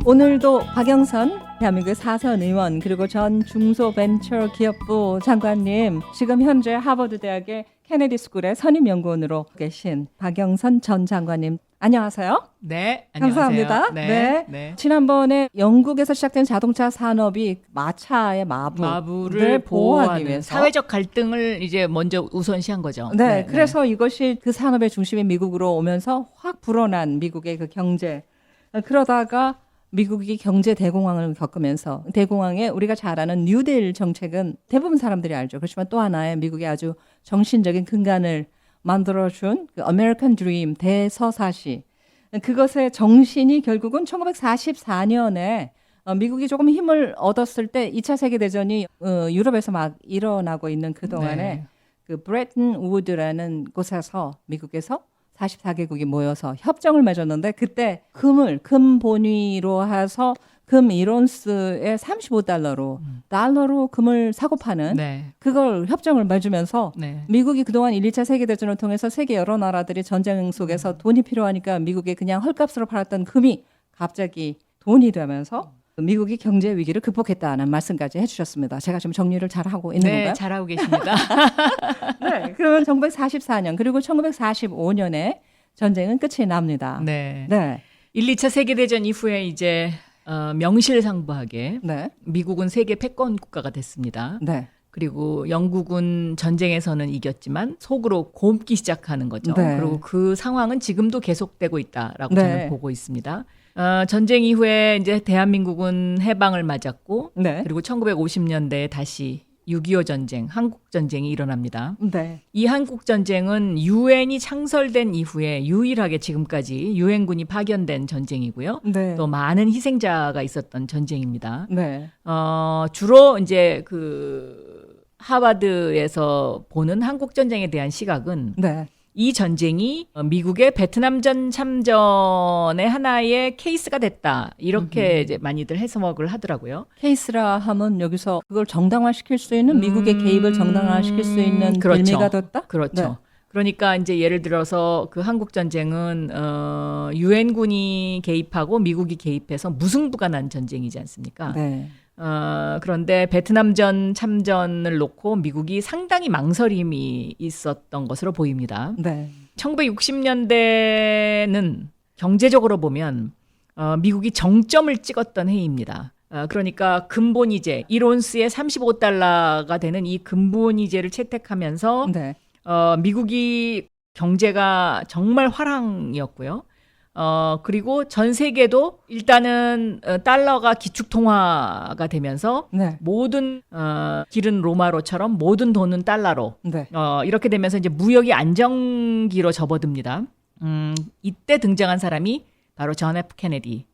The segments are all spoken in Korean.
오늘도 박영선 대한민국 사선 의원 그리고 전 중소벤처기업부 장관님, 지금 현재 하버드 대학의 케네디 스쿨의 선임연구원으로 계신 박영선 전 장관님, 안녕하세요. 네, 안녕하세요. 감사합니다. 네. 지난번에 영국에서 시작된 자동차 산업이 마차의 마부를 보호하기 위해서 사회적 갈등을 이제 먼저 우선시한 거죠. 네, 그래서 이것이 그 산업의 중심이 미국으로 오면서 확 불어난 미국의 그 경제. 그러다가 미국이 경제 대공황을 겪으면서, 대공황에 우리가 잘 아는 뉴딜 정책은 대부분 사람들이 알죠. 그렇지만 또 하나의 미국의 아주 정신적인 근간을 만들어준 그 아메리칸 드림 대서사시, 그것의 정신이 결국은 1944년에 미국이 조금 힘을 얻었을 때 2차 세계대전이 유럽에서 막 일어나고 있는 그동안에 그 브레튼 우드라는 곳에서 미국에서 44개국이 모여서 협정을 맺었는데, 그때 금 본위로 해서 금 1온스에 $35달러로 금을 사고 파는 그걸 협정을 맺으면서 미국이 그동안 1, 2차 세계대전을 통해서 세계 여러 나라들이 전쟁 속에서 돈이 필요하니까 미국이 그냥 헐값으로 팔았던 금이 갑자기 돈이 되면서 미국이 경제 위기를 극복했다는 말씀까지 해주셨습니다. 제가 지금 정리를 잘하고 있는 건가요? 네, 잘하고 계십니다. 네, 그러면 1944년 그리고 1945년에 전쟁은 끝이 납니다. 네. 1, 2차 세계대전 이후에 이제 명실상부하게 미국은 세계 패권 국가가 됐습니다. 그리고 영국은 전쟁에서는 이겼지만 속으로 곪기 시작하는 거죠. 그리고 그 상황은 지금도 계속되고 있다라고 저는 보고 있습니다. 전쟁 이후에 이제 대한민국은 해방을 맞았고, 그리고 1950년대에 다시 6.25 전쟁, 한국 전쟁이 일어납니다. 이 한국 전쟁은 유엔이 창설된 이후에 유일하게 지금까지 유엔군이 파견된 전쟁이고요. 또 많은 희생자가 있었던 전쟁입니다. 주로 이제 그 하버드에서 보는 한국 전쟁에 대한 시각은 이 전쟁이 미국의 베트남전 참전의 하나의 케이스가 됐다, 이렇게 이제 많이들 해석을 하더라고요. 케이스라 하면 여기서 그걸 정당화시킬 수 있는, 미국의 개입을 정당화시킬 수 있는 빌미가 됐다? 그렇죠. 그러니까 이제 예를 들어서 그 한국 전쟁은 유엔군이 개입하고 미국이 개입해서 무승부가 난 전쟁이지 않습니까? 그런데 베트남전 참전을 놓고 미국이 상당히 망설임이 있었던 것으로 보입니다. 1960년대는 경제적으로 보면 미국이 정점을 찍었던 해입니다. 그러니까 금본위제 1온스에 $35가 되는 이 금본위제를 채택하면서 미국이 경제가 정말 화랑이었고요. 그리고 전 세계도 일단은 달러가 기축통화가 되면서 모든 길은 로마로처럼 모든 돈은 달러로 이렇게 되면서 이제 무역이 안정기로 접어듭니다. 이때 등장한 사람이 바로 존 F 케네디.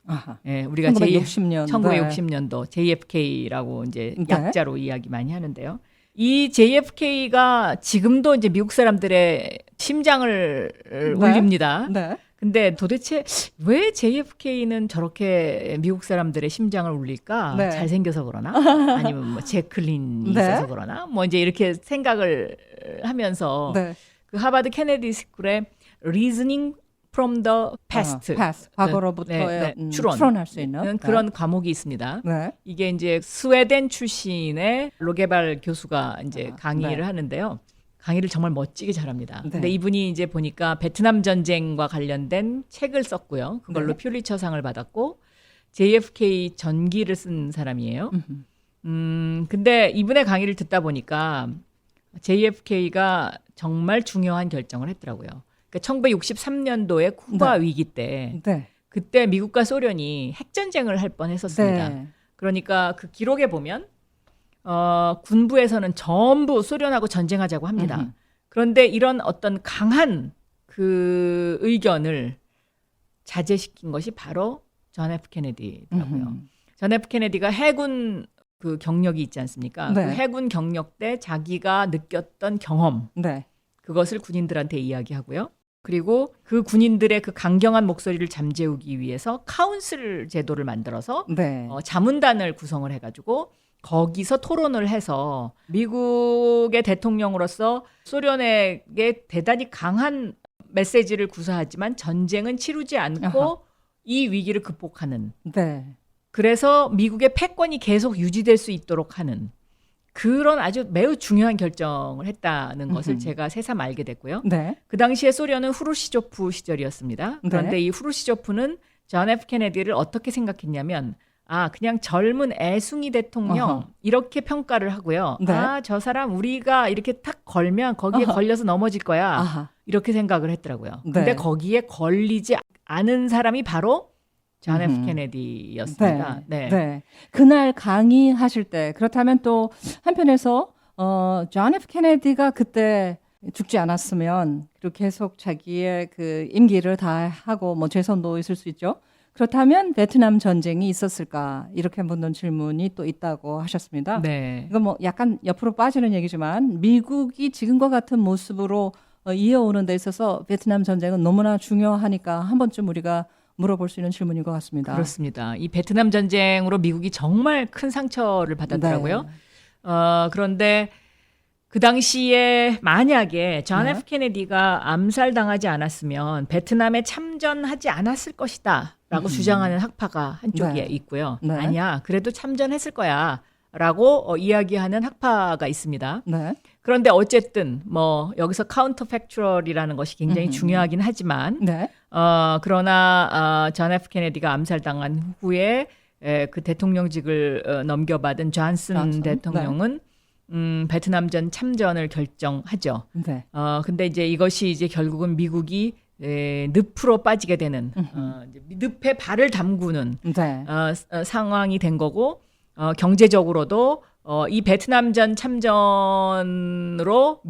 우리가 1960년도 JFK라고 이제 약자로 이야기 많이 하는데요. 이 JFK가 지금도 이제 미국 사람들의 심장을 울립니다. 근데 도대체 왜 JFK는 저렇게 미국 사람들의 심장을 울릴까? 잘생겨서 그러나? 아니면 뭐 제클린이 있어서 그러나? 뭐 이제 이렇게 생각을 하면서 그 하버드 케네디 스쿨의 Reasoning from the Past, 과거로부터의 추론할 수 있는 그런 과목이 있습니다. 이게 이제 스웨덴 출신의 로게발 교수가 이제 강의를 하는데요. 강의를 정말 멋지게 잘합니다. 근데 이분이 이제 보니까 베트남 전쟁과 관련된 책을 썼고요. 그걸로 퓰리처상을 받았고 JFK 전기를 쓴 사람이에요. 근데 이분의 강의를 듣다 보니까 JFK가 정말 중요한 결정을 했더라고요. 그러니까 1963년도에 쿠바 위기 때 그때 미국과 소련이 핵전쟁을 할 뻔했었습니다. 그러니까 그 기록에 보면 군부에서는 전부 소련하고 전쟁하자고 합니다. 그런데 이런 어떤 강한 그 의견을 자제시킨 것이 바로 존 F 케네디더라고요. 존 F 케네디가 해군 그 경력이 있지 않습니까? 그 해군 경력 때 자기가 느꼈던 경험, 그것을 군인들한테 이야기하고요. 그리고 그 군인들의 그 강경한 목소리를 잠재우기 위해서 카운슬 제도를 만들어서 자문단을 구성을 해가지고 거기서 토론을 해서 미국의 대통령으로서 소련에게 대단히 강한 메시지를 구사하지만 전쟁은 치르지 않고 이 위기를 극복하는. 네. 그래서 미국의 패권이 계속 유지될 수 있도록 하는 그런 아주 매우 중요한 결정을 했다는 것을 제가 새삼 알게 됐고요. 네. 그 당시에 소련은 후르시조프 시절이었습니다. 그런데 네. 이 후르시조프는 존 F 케네디를 어떻게 생각했냐면 그냥 젊은 애숭이 대통령 이렇게 평가를 하고요. 네. 저 사람 우리가 이렇게 탁 걸면 거기에 걸려서 넘어질 거야. 이렇게 생각을 했더라고요. 네. 근데 거기에 걸리지 않은 사람이 바로 존 F 케네디였습니다. 네. 네. 그날 강의하실 때 그렇다면 또 한편에서 존 F 케네디가 그때 죽지 않았으면 그리고 계속 자기의 그 임기를 다 하고 뭐 재선도 있을 수 있죠. 그렇다면 베트남 전쟁이 있었을까 이렇게 묻는 질문이 또 있다고 하셨습니다. 네. 이건 뭐 약간 옆으로 빠지는 얘기지만 미국이 지금과 같은 모습으로 이어오는 데 있어서 베트남 전쟁은 너무나 중요하니까 한 번쯤 우리가 물어볼 수 있는 질문인 것 같습니다. 그렇습니다. 이 베트남 전쟁으로 미국이 정말 큰 상처를 받았더라고요. 네. 그런데 그 당시에 만약에 존 네. F 케네디가 암살당하지 않았으면 베트남에 참전하지 않았을 것이다 라고 주장하는 학파가 한쪽에 있고요. 네. 아니야, 그래도 참전했을 거야 라고 이야기하는 학파가 있습니다. 네. 그런데 어쨌든 뭐 여기서 카운터 팩추얼이라는 것이 굉장히 중요하긴 하지만 네. 그러나 존 F 케네디가 암살당한 후에 그 대통령직을 넘겨받은 존슨 대통령은 베트남전 참전을 결정하죠. 네. 근데 이제 이것이 이제 결국은 미국이 늪으로 빠지게 되는 늪에 발을 담그는 네. 상황이 된 거고 경제적으로도 이 베트남전 참전으로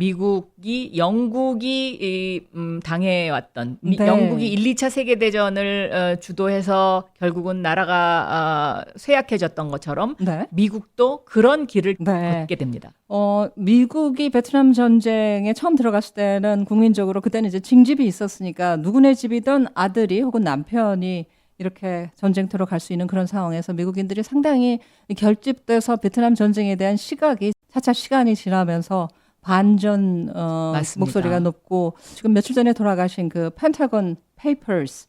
영국이 당해왔던 네. 영국이 1, 2차 세계대전을 주도해서 결국은 나라가 쇠약해졌던 것처럼 네. 미국도 그런 길을 네. 걷게 됩니다. 미국이 베트남 전쟁에 처음 들어갔을 때는 국민적으로 그때는 이제 징집이 있었으니까 누구네 집이든 아들이 혹은 남편이 이렇게 전쟁터로 갈 수 있는 그런 상황에서 미국인들이 상당히 결집돼서 베트남 전쟁에 대한 시각이 차차 시간이 지나면서 반전 목소리가 높고 지금 며칠 전에 돌아가신 그 펜타곤 페이퍼스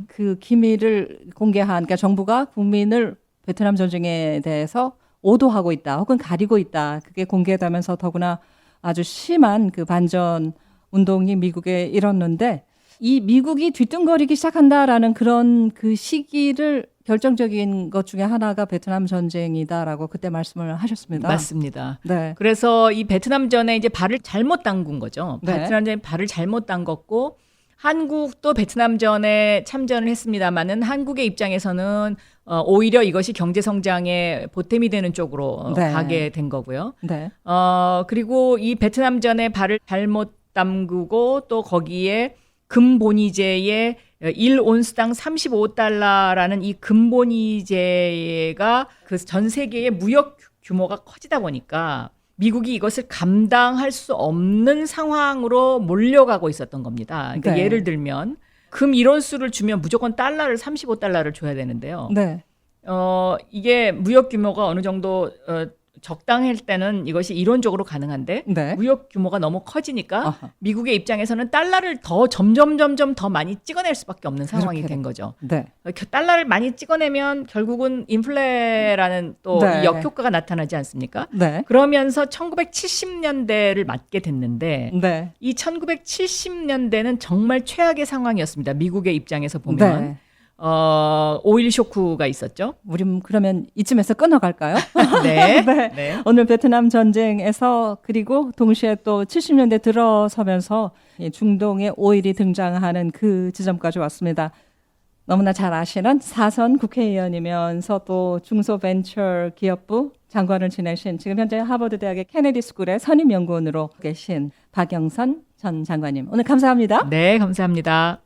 그 기밀을 공개한 그러니까 정부가 국민을 베트남 전쟁에 대해서 오도하고 있다 혹은 가리고 있다 그게 공개되면서 더구나 아주 심한 그 반전 운동이 미국에 일었는데 이 미국이 뒤뚱거리기 시작한다라는 그런 그 시기를 결정적인 것 중에 하나가 베트남 전쟁이다라고 그때 말씀을 하셨습니다. 맞습니다. 네. 그래서 이 베트남전에 이제 발을 잘못 담근 거죠. 네. 베트남전에 발을 잘못 담궜고 한국도 베트남전에 참전을 했습니다마는 한국의 입장에서는 오히려 이것이 경제 성장에 보탬이 되는 쪽으로 가게 된 거고요. 네. 그리고 이 베트남전에 발을 잘못 담그고 또 거기에 금본위제의 1온스당 35달러라는 이 금본위제가 그 전 세계의 무역 규모가 커지다 보니까 미국이 이것을 감당할 수 없는 상황으로 몰려가고 있었던 겁니다. 그러니까 네. 예를 들면 금 1온스를 주면 무조건 달러를 35달러를 줘야 되는데요. 네. 이게 무역 규모가 어느 정도 적당할 때는 이것이 이론적으로 가능한데 네. 무역 규모가 너무 커지니까 미국의 입장에서는 달러를 더 점점 더 많이 찍어낼 수밖에 없는 상황이 된 거죠. 네. 달러를 많이 찍어내면 결국은 인플레라는 또 네. 역효과가 나타나지 않습니까? 네. 그러면서 1970년대를 맞게 됐는데 네. 이 1970년대는 정말 최악의 상황이었습니다. 미국의 입장에서 보면. 네. 오일 쇼크가 있었죠. 우리 그러면 이쯤에서 끊어갈까요? 네. 네. 네. 오늘 베트남 전쟁에서 그리고 동시에 또 70년대 들어서면서 중동에 오일이 등장하는 그 지점까지 왔습니다. 너무나 잘 아시는 사선 국회의원이면서 또 중소벤처기업부 장관을 지내신 지금 현재 하버드대학의 케네디 스쿨의 선임연구원으로 계신 박영선 전 장관님. 오늘 감사합니다. 네, 감사합니다.